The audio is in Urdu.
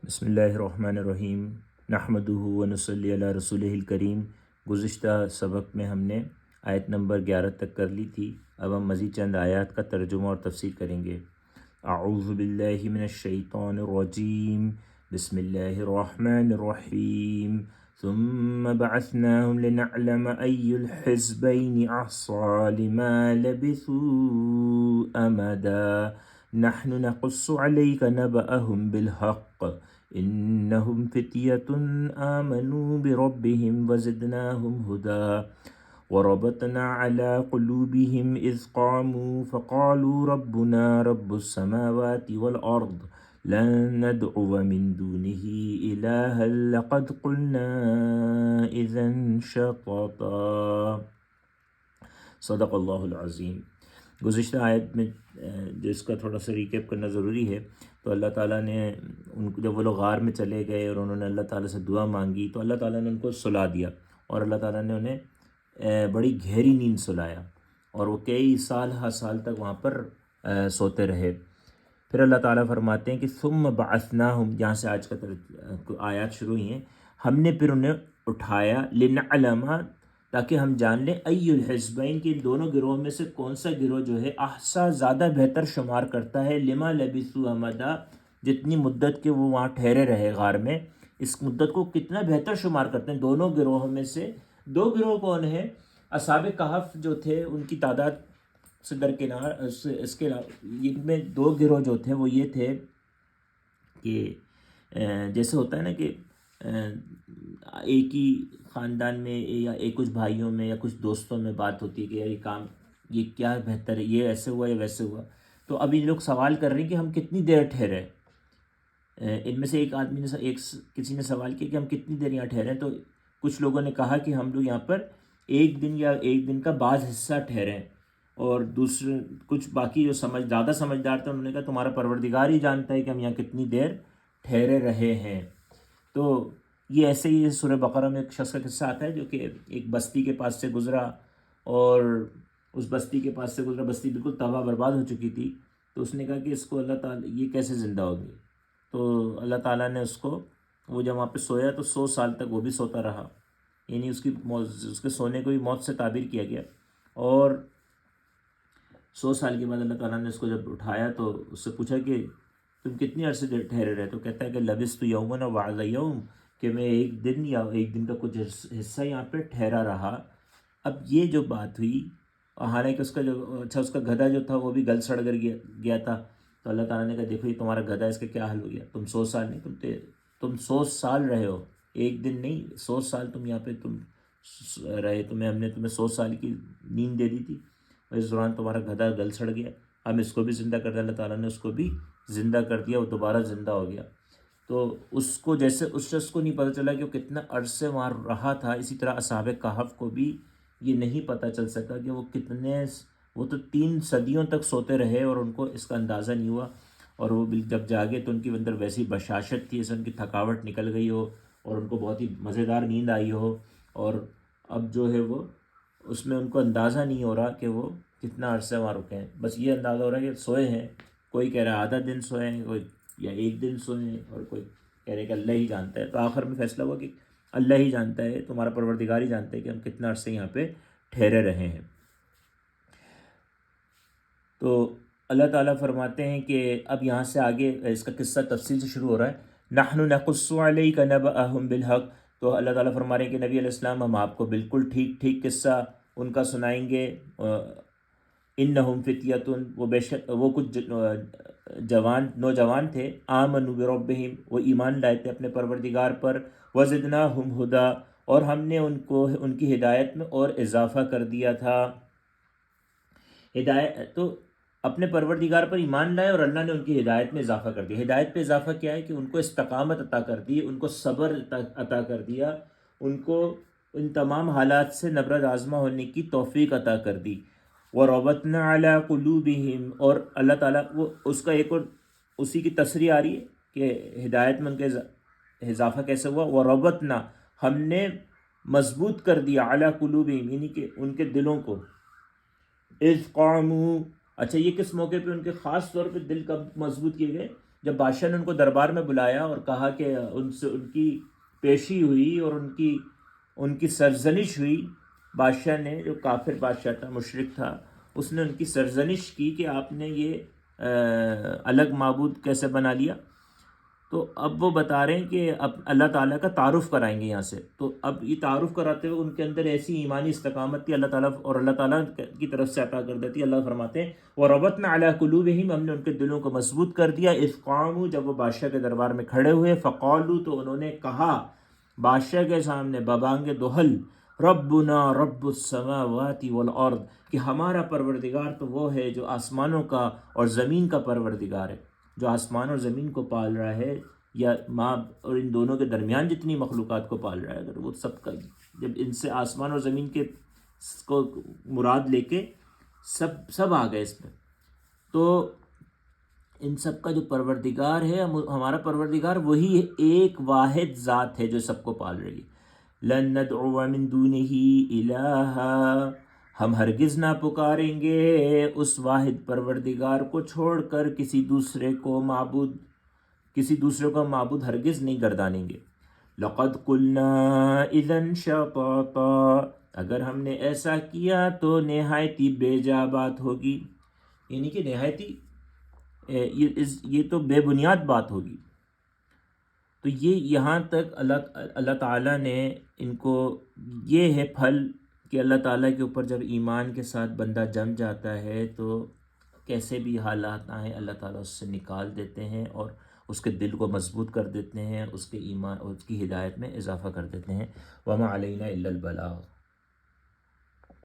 بسم اللہ الرحمن الرحیم نحمدہ ونصلی علی رسولہ الکریم۔ گزشتہ سبق میں ہم نے آیت نمبر 11 تک کر لی تھی۔ اب ہم مزید چند آیات کا ترجمہ اور تفسیر کریں گے۔ اعوذ باللہ من الشیطان الرجیم، بسم اللہ الرحمن الرحیم۔ ثم بعثناهم لنعلم أي الحزبين أحصى لما لبثوا أمدا نحن نقص عليك نبأهم بالحق إنهم فتية آمنوا بربهم وزدناهم هدى وربطنا على قلوبهم إذ قاموا فقالوا ربنا رب السماوات والأرض لن ندعو من دونه إلها لقد قلنا إذا شططا۔ صدق اللہ العظیم۔ گزشتہ آیت میں جو اس کا تھوڑا سا ریکیپ کرنا ضروری ہے، تو اللہ تعالیٰ نے ان کو جب وہ لوگ غار میں چلے گئے اور انہوں نے اللہ تعالیٰ سے دعا مانگی تو اللہ تعالیٰ نے ان کو سلا دیا، اور اللہ تعالیٰ نے انہیں بڑی گہری نیند سلایا، اور وہ کئی سال تک وہاں پر سوتے رہے۔ پھر اللہ تعالیٰ فرماتے ہیں کہ ثم بعثناہم، جہاں سے آج کا آیات شروع ہوئی ہیں، ہم نے پھر انہیں اٹھایا لنعلم، تاکہ ہم جان لیں ای الحزبین، کہ ان دونوں گروہوں میں سے کون سا گروہ جو ہے احصیٰ زیادہ بہتر شمار کرتا ہے لما لبثوا امدا، جتنی مدت کے وہ وہاں ٹھہرے رہے غار میں، اس مدت کو کتنا بہتر شمار کرتے ہیں۔ دونوں گروہوں میں سے دو گروہ کون ہیں؟ اصحاب کہف جو تھے، ان کی تعداد سے درکنار اس کے ان میں دو گروہ جو تھے وہ یہ تھے کہ جیسے ہوتا ہے نا کہ ایک ہی خاندان میں یا ایک کچھ بھائیوں میں یا کچھ دوستوں میں بات ہوتی ہے کہ یار یہ کام یہ کیا بہتر ہے، یہ ایسے ہوا یا ویسے ہوا، تو اب یہ لوگ سوال کر رہے ہیں کہ ہم کتنی دیر ٹھہرے۔ ان میں سے ایک آدمی نے کسی نے سوال کیا کہ ہم کتنی دیر یہاں ٹھہرے، تو کچھ لوگوں نے کہا کہ ہم لوگ یہاں پر ایک دن یا ایک دن کا بعض حصہ ٹھہریں، اور دوسرے کچھ باقی جو زیادہ سمجھدار تھے انہوں نے کہا تمہارا پروردگار ہی جانتا ہے کہ ہم یہاں کتنی دیر ٹھہرے رہے ہیں۔ تو یہ ایسے ہی سورہ بقرہ میں ایک شخص کا قصہ آتا ہے جو کہ ایک بستی کے پاس سے گزرا، اور اس بستی کے پاس سے گزرا، بستی بالکل تباہ برباد ہو چکی تھی، تو اس نے کہا کہ اس کو اللہ تعالیٰ یہ کیسے زندہ ہوگی، تو اللہ تعالیٰ نے اس کو، وہ جب وہاں پہ سویا تو 100 سال تک وہ بھی سوتا رہا، یعنی اس کے سونے کو بھی موت سے تعبیر کیا گیا، اور 100 سال کے بعد اللہ تعالیٰ نے اس کو جب اٹھایا تو اس سے پوچھا کہ تم کتنی عرصے دیر ٹھہرے رہے، تو کہتا ہے کہ لبثت یوما و بعض یوم، کہ میں ایک دن یا ایک دن کا کچھ حصہ یہاں پہ ٹھہرا رہا۔ اب یہ جو بات ہوئی، حالانکہ اس کا گدھا جو تھا وہ بھی گل سڑ کر گیا تھا، تو اللہ تعالیٰ نے کہا دیکھو یہ تمہارا گدھا، اس کا کیا حل ہو گیا، تم 100 سال نہیں، تم 100 سال رہے ہو، ایک دن نہیں، 100 سال تم یہاں پہ تم رہے، ہم نے تمہیں 100 سال کی نیند دے دی تھی، اور اس دوران تمہارا گدھا گل سڑ گیا، ہم اس کو بھی زندہ کر دیا۔ اللہ تعالیٰ نے اس کو بھی زندہ کر دیا، وہ دوبارہ زندہ ہو گیا۔ تو اس کو جیسے اس شخص کو نہیں پتہ چلا کہ وہ کتنا عرصے وہاں رہا تھا، اسی طرح اصحاب کہف کو بھی یہ نہیں پتہ چل سکا کہ وہ تو 3 صدیوں تک سوتے رہے اور ان کو اس کا اندازہ نہیں ہوا، اور وہ جب جاگے تو ان کے اندر ویسی بشاشت تھی، ان کی تھکاوٹ نکل گئی ہو اور ان کو بہت ہی مزیدار نیند آئی ہو، اور اب جو ہے وہ اس میں ان کو اندازہ نہیں ہو رہا کہ وہ کتنا عرصہ وہاں رکے ہیں، بس یہ اندازہ ہو رہا ہے کہ سوئے ہیں، کوئی کہہ رہا ہے آدھا دن سوئے ہیں، کوئی یا ایک دن سوئے ہیں، اور کوئی کہہ رہے کہ اللہ ہی جانتا ہے۔ تو آخر میں فیصلہ ہوا کہ اللہ ہی جانتا ہے، تمہارا پروردگار ہی جانتا ہے کہ ہم کتنا عرصے یہاں پہ ٹھہرے رہے ہیں۔ تو اللہ تعالیٰ فرماتے ہیں کہ اب یہاں سے آگے اس کا قصہ تفصیل سے شروع ہو رہا ہے۔ نحن نقص علیک نبأهم بالحق، تو اللہ تعالیٰ فرما رہے ہیں کہ نبی علیہ السلام ہم آپ کو بالکل ٹھیک قصہ ان کا سنائیں گے۔ انہم فتیۃ، وہ بے شک وہ کچھ نوجوان تھے، آمنوا بربہم، وہ ایمان لائے تھے اپنے پروردگار پر، وزدناہم ہدی، اور ہم نے ان کی ہدایت میں اور اضافہ کر دیا تھا۔ ہدایت تو اپنے پروردگار پر ایمان لائے اور اللہ نے ان کی ہدایت میں اضافہ کر دیا۔ ہدایت پہ اضافہ کیا ہے کہ ان کو استقامت عطا کر دی، ان کو صبر عطا کر دیا، ان کو ان تمام حالات سے نبرد آزما ہونے کی توفیق عطا کر دی۔ وَرَبَطْنَا عَلَىٰ قُلُوبِهِمْ، اور اللہ تعالیٰ وہ اس کا ایک اور اسی کی تصریح آ رہی ہے کہ ہدایت میں ان کے اضافہ کیسے ہوا۔ وَرَبَطْنَا، ہم نے مضبوط کر دیا، عَلَىٰ قُلُوبِهِمْ، یعنی کہ ان کے دلوں کو، اِذْ قَامُوا، اچھا یہ کس موقع پہ ان کے خاص طور پہ دل کب مضبوط کیے گئے؟ جب بادشاہ نے ان کو دربار میں بلایا اور کہا کہ ان سے ان کی پیشی ہوئی اور ان کی سرزنش ہوئی، بادشاہ نے، جو کافر بادشاہ تھا، مشرک تھا، اس نے ان کی سرزنش کی کہ آپ نے یہ الگ معبود کیسے بنا لیا. تو اب وہ بتا رہے ہیں کہ اب اللہ تعالیٰ کا تعارف کرائیں گے یہاں سے. تو اب یہ تعارف کراتے ہوئے ان کے اندر ایسی ایمانی استقامت تھی اللہ تعالیٰ، اور اللہ تعالیٰ کی طرف سے عطا کر دیتی. اللہ فرماتے ہیں وَرَبَطْنَا عَلَىٰ قُلُوبِهِمْ، ہم نے ان کے دلوں کو مضبوط کر دیا. اِذْ قَامُوا، جب وہ بادشاہ کے دربار میں کھڑے ہوئے. فَقَالُوا، تو انہوں نے کہا بادشاہ کے سامنے ببانگ دہل، ربنا رب السماوات والارض، کہ ہمارا پروردگار تو وہ ہے جو آسمانوں کا اور زمین کا پروردگار ہے، جو آسمان اور زمین کو پال رہا ہے، یا ماں اور ان دونوں کے درمیان جتنی مخلوقات کو پال رہا ہے. اگر وہ سب کا، جب ان سے آسمان اور زمین کے کو مراد لے کے سب آ گئے اس میں، تو ان سب کا جو پروردگار ہے، ہمارا پروردگار وہی ایک واحد ذات ہے جو سب کو پال رہی ہے. لن ندعو من دونہ الہا، ہم ہرگز نہ پکاریں گے اس واحد پروردگار کو چھوڑ کر کسی دوسرے کو معبود ہرگز نہیں گردانیں گے. لقد قلنا اذا شططا، اگر ہم نے ایسا کیا تو نہایتی بے جا بات ہوگی، یعنی کہ نہایتی یہ تو بے بنیاد بات ہوگی. تو یہ یہاں تک اللہ تعالیٰ نے ان کو، یہ ہے پھل کہ اللہ تعالیٰ کے اوپر جب ایمان کے ساتھ بندہ جم جاتا ہے تو کیسے بھی حالات آئیں اللہ تعالیٰ اس سے نکال دیتے ہیں اور اس کے دل کو مضبوط کر دیتے ہیں، اس کے ایمان اور اس کی ہدایت میں اضافہ کر دیتے ہیں. وما علینا الا البلاغ.